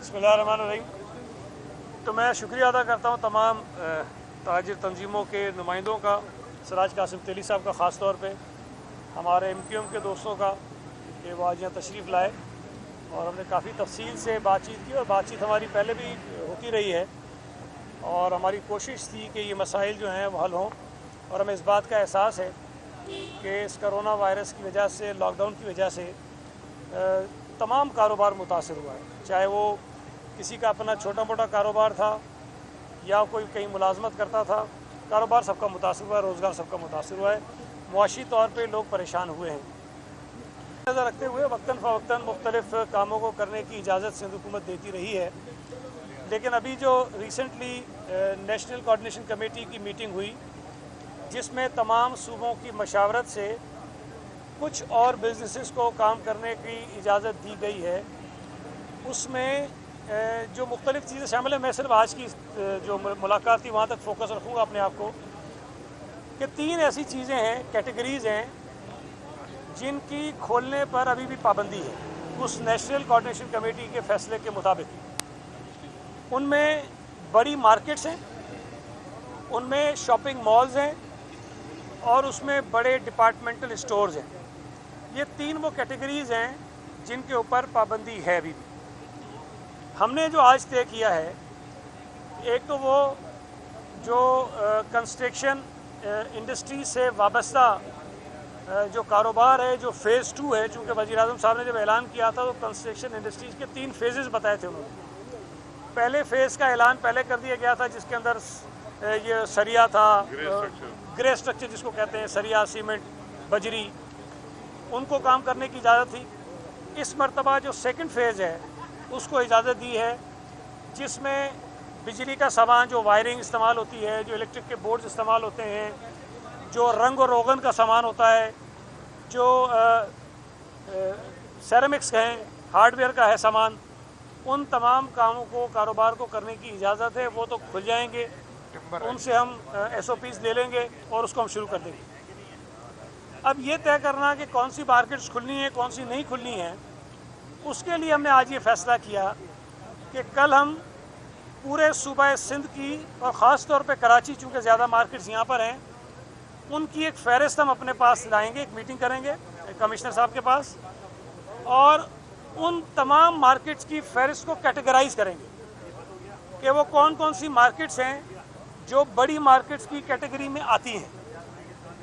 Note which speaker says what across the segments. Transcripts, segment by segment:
Speaker 1: बिस्मिल्लाहिर्रहमानिर्रहीम। तो मैं शुक्रिया अदा करता हूँ तमाम ताजिर तंजीमों के नुमाइंदों का, सिराज कासिम तेली साहब का ख़ास तौर पे, हमारे MQM के दोस्तों का कि वो आज यहाँ तशरीफ़ लाए और हमने काफ़ी तफसील से बातचीत की और बातचीत हमारी पहले भी होती रही है और हमारी कोशिश थी कि ये मसाइल जो हैं वो हल हों। और हमें इस बात का एहसास है कि इस करोना वायरस की वजह से, लॉकडाउन की वजह से तमाम कारोबार मुतासर हुआ है, चाहे वो किसी का अपना छोटा मोटा कारोबार था या कोई कहीं मुलाजमत करता था। कारोबार सबका मुतासर हुआ है, रोज़गार सबका मुतासर हुआ है, मुआशी तौर पे लोग परेशान हुए हैं। नज़र रखते हुए वक्तन फ़वक्तन मुख्तलिफ़ कामों को करने की इजाज़त सिंध हुकूमत देती रही है, लेकिन अभी जो रिसेंटली नेशनल कोऑर्डिनेशन कमेटी की मीटिंग हुई जिसमें तमाम सूबों की मशावरत से कुछ और बिजनेसेस को काम करने की इजाज़त दी गई है, उसमें जो मुख्तलिफ़ चीज़ें शामिल हैं। मैं सिर्फ आज की जो मुलाकात थी वहाँ तक फ़ोकस रखूँगा अपने आप को कि 3 ऐसी चीज़ें हैं, कैटेगरीज़ हैं जिनकी खोलने पर अभी भी पाबंदी है उस नेशनल कोऑर्डिनेशन कमेटी के फ़ैसले के मुताबिक। उनमें बड़ी मार्केट्स हैं, उनमें शॉपिंग मॉल्स हैं और उसमें बड़े डिपार्टमेंटल स्टोर्स हैं। ये 3 वो कैटेगरीज़ हैं जिनके ऊपर पाबंदी है अभी भी। हमने जो आज तय किया है, एक तो वो जो कंस्ट्रक्शन इंडस्ट्री से वाबस्ता जो कारोबार है, जो फ़ेज़ 2 है, चूँकि वज़ीर-ए-आज़म साहब ने जब ऐलान किया था तो कंस्ट्रक्शन इंडस्ट्रीज़ के 3 फेजेस बताए थे उन्होंने। पहले फ़ेज़ का ऐलान पहले कर दिया गया था जिसके अंदर ये सरिया था, ग्रे स्ट्रक्चर जिसको कहते हैं, सरिया, सीमेंट, बजरी, उनको काम करने की इजाज़त थी। इस मरतबा जो सेकंड फ़ेज़ है उसको इजाज़त दी है जिसमें बिजली का सामान, जो वायरिंग इस्तेमाल होती है, जो इलेक्ट्रिक के बोर्ड्स इस्तेमाल होते हैं, जो रंग और रोगन का सामान होता है, जो सेरेमिक्स हैं, हार्डवेयर का है सामान, उन तमाम कामों को, कारोबार को करने की इजाज़त है। वो तो खुल जाएंगे, उनसे हम SOPs ले लेंगे और उसको हम शुरू कर देंगे। अब ये तय करना कि कौन सी मार्केट्स खुलनी है, कौन सी नहीं खुलनी है, उसके लिए हमने आज ये फ़ैसला किया कि कल हम पूरे सूबा सिंध की और ख़ास तौर पे कराची, चूँकि ज़्यादा मार्केट्स यहाँ पर हैं, उनकी एक फ़हरिस्त हम अपने पास लाएंगे, एक मीटिंग करेंगे कमिश्नर साहब के पास और उन तमाम मार्केट्स की फ़हरिस्त को कैटेगराइज़ करेंगे कि वो कौन कौन सी मार्केट्स हैं जो बड़ी मार्केट्स की कैटेगरी में आती हैं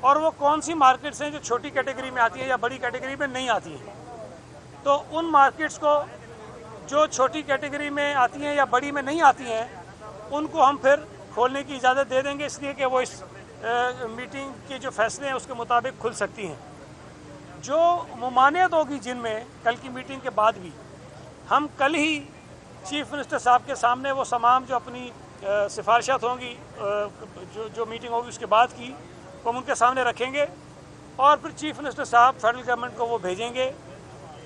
Speaker 1: और वो कौन सी मार्केट्स हैं जो छोटी कैटेगरी में आती हैं या बड़ी कैटेगरी में नहीं आती हैं। तो उन मार्केट्स को जो छोटी कैटेगरी में आती हैं या बड़ी में नहीं आती हैं, उनको हम फिर खोलने की इजाज़त दे देंगे, इसलिए कि वो इस मीटिंग के जो फैसले हैं उसके मुताबिक खुल सकती हैं। जो मुमानियत होगी जिनमें, कल की मीटिंग के बाद भी हम कल ही चीफ़ मिनिस्टर साहब के सामने वो तमाम जो अपनी सिफारिशात होंगी, जो मीटिंग होगी उसके बाद की, वो हम उनके सामने रखेंगे और फिर चीफ़ मिनिस्टर साहब फेडरल गवर्नमेंट को वो भेजेंगे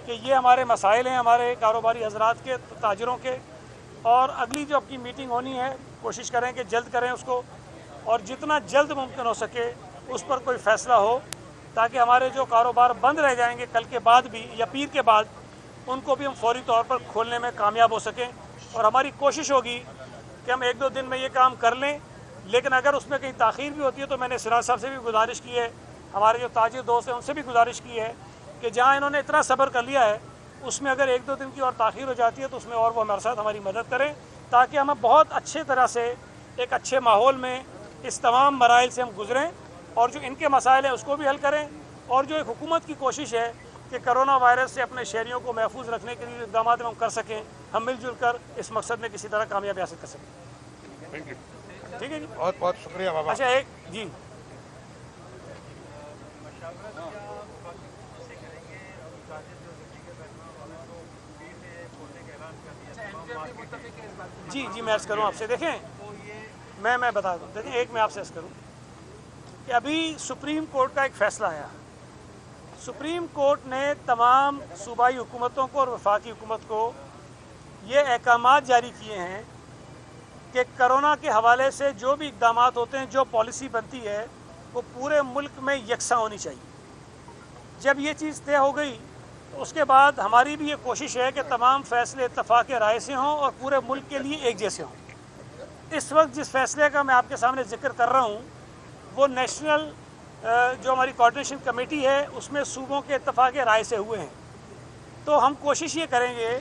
Speaker 1: कि ये हमारे मसाइल हैं, हमारे कारोबारी हजरात के, ताजिरों के, और अगली जो आपकी मीटिंग होनी है कोशिश करें कि जल्द करें उसको और जितना जल्द मुमकिन हो सके उस पर कोई फ़ैसला हो, ताकि हमारे जो कारोबार बंद रह जाएंगे कल के बाद भी या पीर के बाद, उनको भी हम फौरी तौर पर खोलने में कामयाब हो सकें। और हमारी कोशिश होगी कि हम 1-2 दिन में ये काम कर लें, लेकिन अगर उसमें कहीं ताख़ीर भी होती है तो मैंने सिराज साहब से भी गुजारिश की है, हमारे जो ताजिर दोस्त हैं उनसे भी गुजारिश की है कि जहाँ इन्होंने इतना सब्र कर लिया है उसमें अगर 1-2 दिन की और ताख़ीर हो जाती है तो उसमें और वो हमारे साथ हमारी मदद करें, ताकि हम बहुत अच्छे तरह से एक अच्छे माहौल में इस तमाम मराइल से हम गुज़रें और जो इनके मसाइल हैं उसको भी हल करें। और जो एक हुकूमत की कोशिश है कि करोना वायरस से अपने शहरियों को महफूज रखने के लिए इक़दाम हम कर सकें, हम मिलजुल कर इस मकसद में किसी तरह कामयाबी हासिल कर सकें।
Speaker 2: Thank you.
Speaker 1: ठीक है जी,
Speaker 2: बहुत बहुत शुक्रिया बाबा।
Speaker 1: अच्छा एक जी, जी मैं अर्ज़ करूँ आपसे, देखें मैं बता दूँ, देखें एक मैं आपसे अर्ज़ करूँ कि अभी सुप्रीम कोर्ट का एक फ़ैसला आया। सुप्रीम कोर्ट ने तमाम सूबाई हुकूमतों को और वफाकी हुकूमत को ये अहकामात जारी किए हैं कि कोरोना के हवाले से जो भी इक़दाम होते हैं, जो पॉलिसी बनती है, वो पूरे मुल्क में यकसा होनी चाहिए। जब ये चीज़ तय हो गई تو اس کے بعد ہماری بھی یہ کوشش ہے کہ تمام فیصلے اتفاق رائے سے ہوں اور پورے ملک کے لیے ایک جیسے ہوں۔ اس وقت جس فیصلے کا میں آپ کے سامنے ذکر کر رہا ہوں وہ نیشنل جو ہماری کوارڈینیشن کمیٹی ہے اس میں صوبوں کے اتفاق رائے سے ہوئے ہیں۔ تو ہم کوشش یہ کریں گے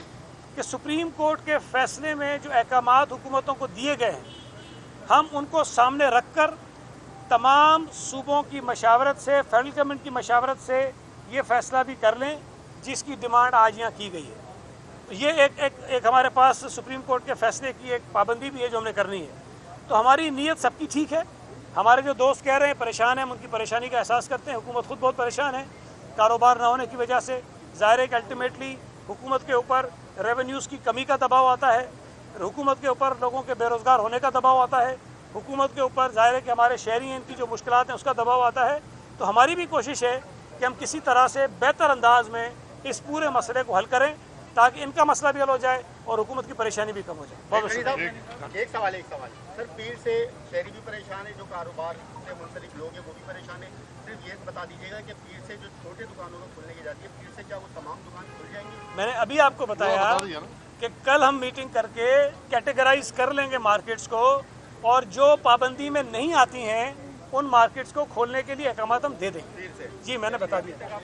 Speaker 1: کہ سپریم کورٹ کے فیصلے میں جو احکامات حکومتوں کو دیے گئے ہیں ہم ان کو سامنے رکھ کر تمام صوبوں کی مشاورت سے، فیڈرل گورنمنٹ کی مشاورت سے یہ فیصلہ بھی کر لیں جس کی ڈیمانڈ آج یہاں کی گئی ہے۔ یہ ایک ہمارے پاس سپریم کورٹ کے فیصلے کی ایک پابندی بھی ہے جو ہم نے کرنی ہے۔ تو ہماری نیت سب کی ٹھیک ہے۔ ہمارے جو دوست کہہ رہے ہیں پریشان ہیں، ہم ان کی پریشانی کا احساس کرتے ہیں۔ حکومت خود بہت پریشان ہے کاروبار نہ ہونے کی وجہ سے۔ ظاہر ہے کہ الٹیمیٹلی حکومت کے اوپر ریونیوز کی کمی کا دباؤ آتا ہے، حکومت کے اوپر لوگوں کے بے روزگار ہونے کا دباؤ آتا ہے، حکومت کے اوپر ظاہر ہے کہ ہمارے شہری ہیں ان کی جو مشکلات ہیں اس کا دباؤ آتا ہے۔ تو ہماری بھی کوشش ہے کہ ہم کسی طرح سے بہتر انداز میں اس پورے مسئلے کو حل کریں تاکہ ان کا مسئلہ بھی حل ہو جائے اور حکومت کی پریشانی بھی کم ہو جائے۔ بہت شکریہ۔
Speaker 2: ایک سوال سر، پیر سے شہری بھی پریشان ہے، جو کاروبار سے منسلک لوگ ہیں وہ بھی پریشان ہیں۔ صرف یہ بتا دیجیے گا کہ پیر سے جو چھوٹے دکانوں کو کھولنے کی جاتی ہے، پیر سے کیا وہ تمام دکان کھل جائیں گی؟
Speaker 1: میں نے ابھی آپ کو بتایا کہ کل ہم میٹنگ کر کے کیٹیگرائز کر لیں گے مارکیٹس کو، اور جو پابندی میں نہیں آتی ہیں ان مارکیٹس کو کھولنے کے لیے احکامات ہم دے دیں گے۔ جی میں نے بتا دیا۔